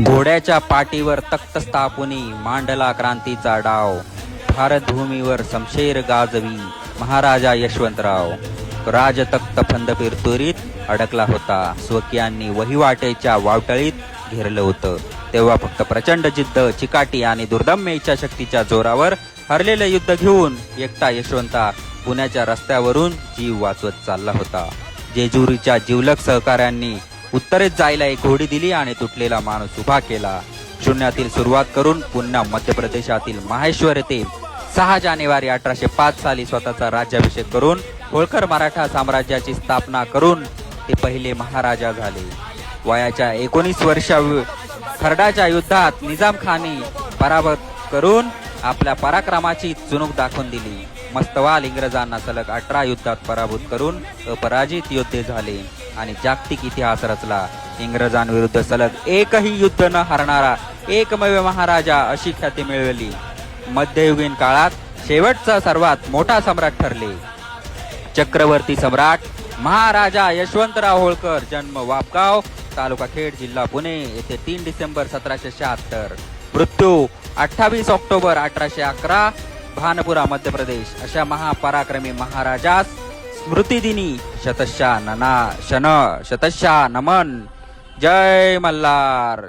घोड्याच्या पाठीवर तख्त स्थापुनी मांडला क्रांतीचा डाव, भारत भूमीवर शमशेर गाजवी महाराजा यशवंतराव. राजतख्त फंदपीर तुरीत अडकला होता, स्वकीयांनी वहिवाटेच्या वावटळीत घेरलं होतं. तेव्हा फक्त प्रचंड जिद्द, चिकाटी आणि दुर्दम्य इच्छाशक्तीच्या जोरावर हरलेलं युद्ध घेऊन एकटा यशवंता पुण्याच्या रस्त्यावरून जीव वाचवत चालला होता. जेजुरीच्या जिवलग सहकाऱ्यांनी उत्तरेत जायला एक घोडी दिली आणि तुटलेला माणूस उभा केला. शून्यातील सुरुवात करून पुन्हा मध्य प्रदेशातील माहेश्वर येथे 6 जानेवारी 1805 साली स्वतःचा राज्याभिषेक करून होळकर मराठा साम्राज्याची स्थापना करून ते पहिले महाराजा झाले. वयाच्या 19 वर्षा खर्डाच्या युद्धात निजाम खानी पराभूत करून आपल्या पराक्रमाची चुणूक दाखवून दिली. मस्तवाल इंग्रजांना सलग 18 युद्धात पराभूत करून अपराजित योद्धे झाले आणि जागतिक इतिहास रचला. इंग्रजांविरुद्ध सलग एकही युद्ध न हरणारा एकमेव महाराजा अशी ख्याती मिळवली. मध्ययुगीन काळात शेवटचा सर्वात मोठा सम्राट ठरले. चक्रवर्ती सम्राट महाराजा यशवंतराव होळकर. जन्म वापगाव, तालुका खेड, जिल्हा पुणे येथे 3 डिसेंबर 1776. मृत्यू 28 ऑक्टोबर 1811 भानपुरा, मध्य प्रदेश. अशा महापराक्रमी महाराजास स्मृतिदिनी शतशः नमन. जय मल्हार.